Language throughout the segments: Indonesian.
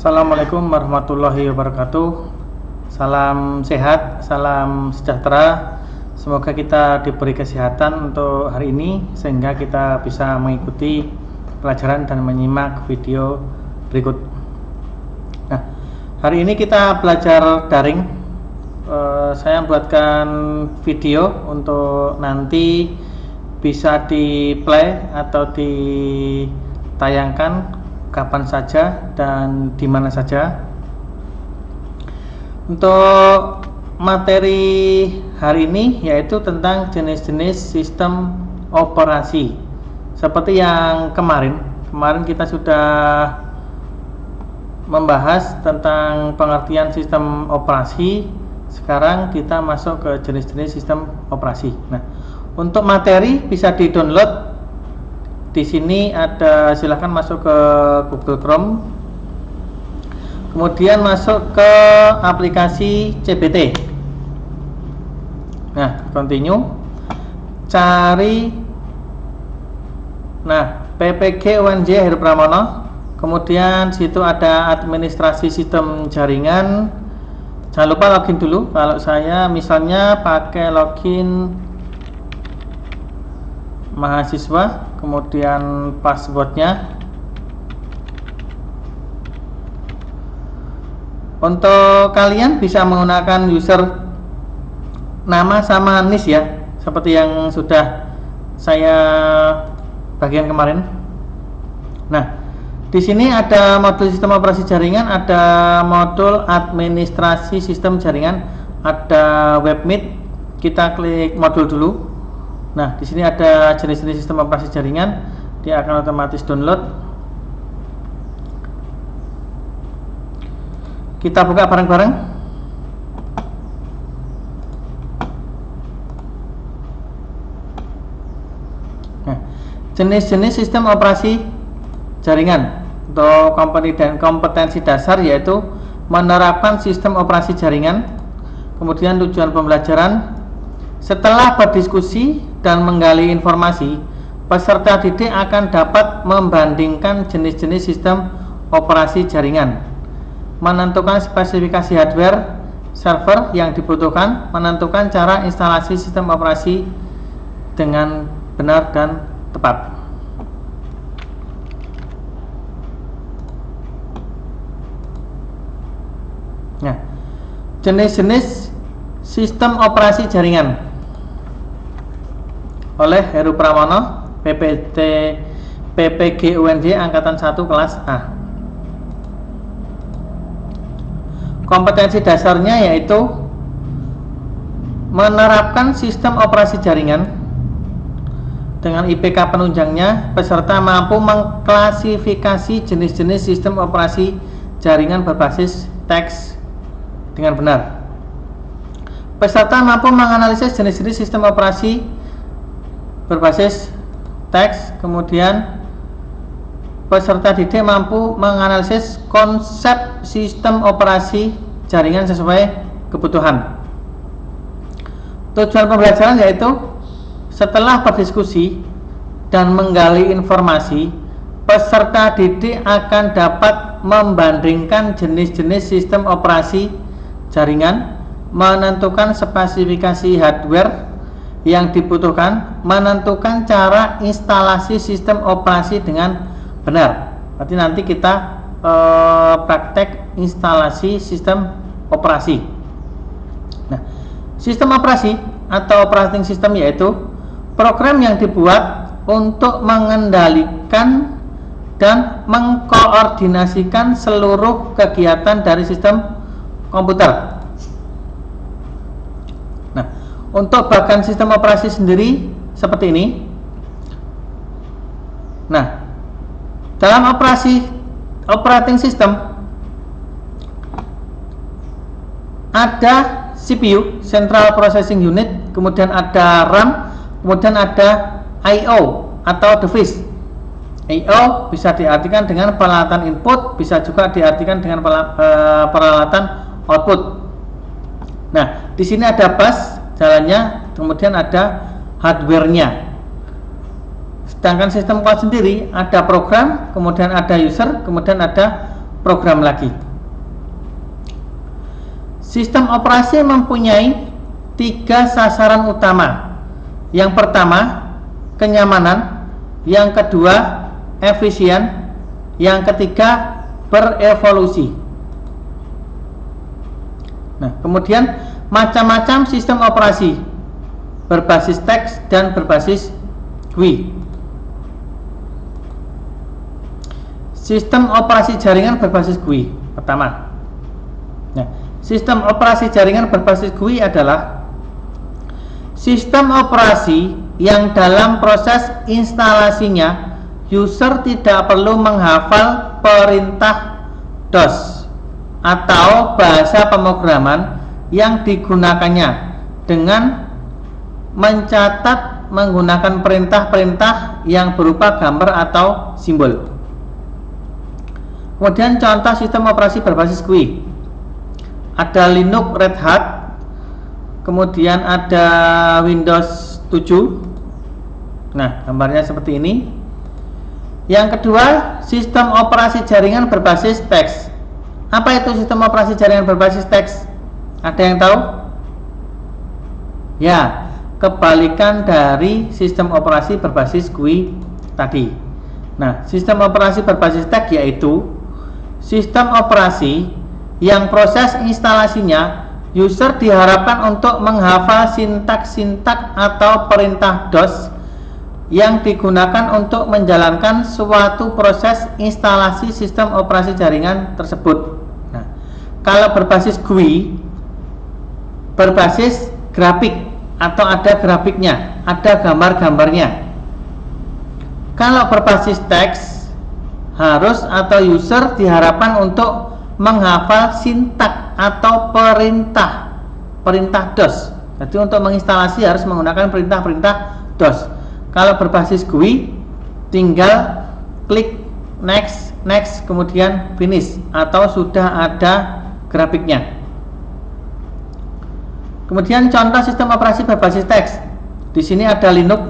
Assalamualaikum warahmatullahi wabarakatuh. Salam sehat, salam sejahtera. Semoga kita diberi kesehatan untuk hari ini sehingga kita bisa mengikuti pelajaran dan menyimak video berikut. Nah, hari ini kita belajar daring. Saya buatkan video untuk nanti bisa di play atau ditayangkan kapan saja dan di mana saja. Untuk materi hari ini yaitu tentang jenis-jenis sistem operasi. Seperti yang kemarin kita sudah membahas tentang pengertian sistem operasi. Sekarang kita masuk ke jenis-jenis sistem operasi. Nah, untuk materi bisa di-download. Di sini ada, silahkan masuk ke Google Chrome, kemudian masuk ke aplikasi CBT. Nah, continue, cari, PPG UNJ Heru Pramono, kemudian situ ada administrasi sistem jaringan. Jangan lupa login dulu. Kalau saya misalnya pakai login mahasiswa, kemudian passwordnya. Untuk kalian bisa menggunakan user nama sama NIS ya, seperti yang sudah saya bagian kemarin. Nah, di sini ada modul sistem operasi jaringan, ada modul administrasi sistem jaringan, ada webmeet. Kita klik modul dulu. Nah, di sini ada jenis-jenis sistem operasi jaringan, dia akan otomatis download. Kita buka bareng-bareng. Nah, jenis-jenis sistem operasi jaringan untuk kompetensi dasar yaitu menerapkan sistem operasi jaringan, kemudian tujuan pembelajaran. Setelah berdiskusi dan menggali informasi, peserta didik akan dapat membandingkan jenis-jenis sistem operasi jaringan, menentukan spesifikasi hardware server yang dibutuhkan, menentukan cara instalasi sistem operasi dengan benar dan tepat. Nah, jenis-jenis sistem operasi jaringan oleh Heru Pramono, PPG UNJ Angkatan 1 kelas A. Kompetensi dasarnya yaitu menerapkan sistem operasi jaringan dengan IPK penunjangnya. Peserta mampu mengklasifikasi jenis-jenis sistem operasi jaringan berbasis teks dengan benar. Peserta mampu menganalisis jenis-jenis sistem operasi berbasis teks. Kemudian peserta didik mampu menganalisis konsep sistem operasi jaringan sesuai kebutuhan. Tujuan pembelajaran yaitu setelah berdiskusi dan menggali informasi, peserta didik akan dapat membandingkan jenis-jenis sistem operasi jaringan, menentukan spesifikasi hardware yang dibutuhkan, menentukan cara instalasi sistem operasi dengan benar. Berarti nanti kita praktek instalasi sistem operasi. Nah, sistem operasi atau operating system yaitu program yang dibuat untuk mengendalikan dan mengkoordinasikan seluruh kegiatan dari sistem komputer. Nah, untuk bagian sistem operasi sendiri seperti ini. Nah, dalam operating system ada CPU, Central Processing Unit, kemudian ada RAM, kemudian ada I/O atau device. I/O bisa diartikan dengan peralatan input, bisa juga diartikan dengan peralatan output. Nah, di sini ada bus jalannya, kemudian ada hardware-nya. Sedangkan sistem cloud sendiri ada program, kemudian ada user, kemudian ada program lagi. Sistem operasi mempunyai 3 sasaran utama. Yang pertama, kenyamanan. Yang kedua, efisien. Yang ketiga, berevolusi. Nah, kemudian macam-macam sistem operasi berbasis teks dan berbasis GUI. Sistem operasi jaringan berbasis GUI pertama. Nah, sistem operasi jaringan berbasis GUI adalah sistem operasi yang dalam proses instalasinya user tidak perlu menghafal perintah DOS atau bahasa pemrograman yang digunakannya dengan mencatat menggunakan perintah-perintah yang berupa gambar atau simbol. Kemudian contoh sistem operasi berbasis GUI. Ada Linux Red Hat, kemudian ada Windows 7. Nah, gambarnya seperti ini. Yang kedua, sistem operasi jaringan berbasis teks. Apa itu sistem operasi jaringan berbasis teks? Ada yang tahu? Ya, kebalikan dari sistem operasi berbasis GUI tadi. Nah, sistem operasi berbasis teks yaitu sistem operasi yang proses instalasinya user diharapkan untuk menghafal sintaks-sintaks atau perintah DOS yang digunakan untuk menjalankan suatu proses instalasi sistem operasi jaringan tersebut. Nah, kalau berbasis GUI berbasis grafik atau ada grafiknya, ada gambar-gambarnya. Kalau berbasis teks harus atau user diharapkan untuk menghafal sintak atau perintah DOS. Jadi untuk menginstalasi harus menggunakan perintah-perintah DOS. Kalau berbasis GUI tinggal klik next, kemudian finish atau sudah ada grafiknya. Kemudian contoh sistem operasi berbasis teks. Di sini ada Linux,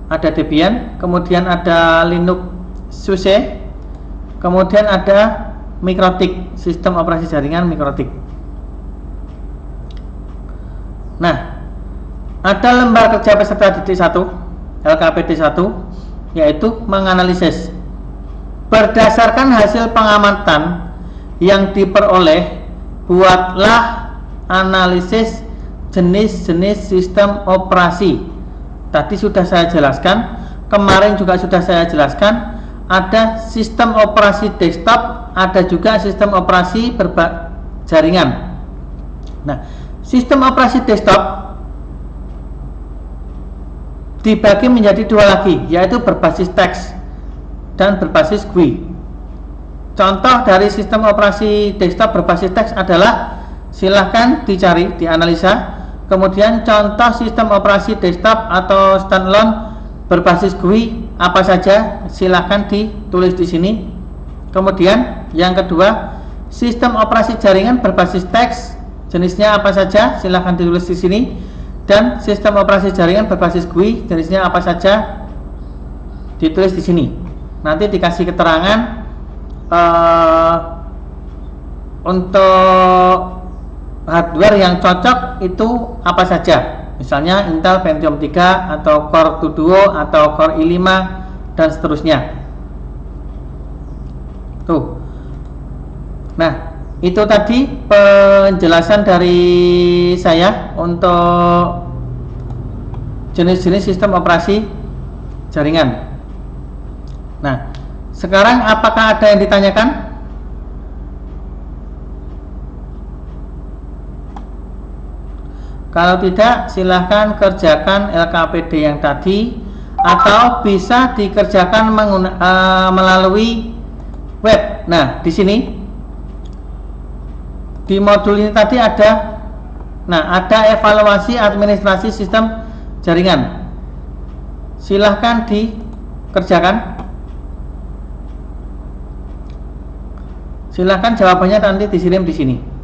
ada Debian, kemudian ada Linux SUSE, kemudian ada MikroTik, sistem operasi jaringan MikroTik. Nah, ada lembar kerja peserta didik 1, LKPD 1, yaitu menganalisis. Berdasarkan hasil pengamatan yang diperoleh, buatlah analisis jenis-jenis sistem operasi. Tadi sudah saya jelaskan, kemarin juga sudah saya jelaskan. Ada sistem operasi desktop, ada juga sistem operasi jaringan. Nah, sistem operasi desktop dibagi menjadi 2 lagi, yaitu berbasis teks dan berbasis GUI. Contoh dari sistem operasi desktop berbasis teks adalah, silahkan dicari, dianalisa. Kemudian contoh sistem operasi desktop atau standalone berbasis GUI apa saja, silahkan ditulis di sini. Kemudian yang kedua, sistem operasi jaringan berbasis teks, jenisnya apa saja, silahkan ditulis di sini. Dan sistem operasi jaringan berbasis GUI, jenisnya apa saja, ditulis di sini. Nanti dikasih keterangan untuk hardware yang cocok itu apa saja. Misalnya Intel Pentium 3 atau Core 2 Duo atau Core i5 dan seterusnya. Tuh. Nah, itu tadi penjelasan dari saya untuk jenis-jenis sistem operasi jaringan. Nah, sekarang apakah ada yang ditanyakan? Kalau tidak, silahkan kerjakan LKPD yang tadi, atau bisa dikerjakan melalui web. Nah, di sini di modul ini tadi ada, ada evaluasi administrasi sistem jaringan. Silahkan dikerjakan. Silahkan jawabannya nanti dikirim di sini.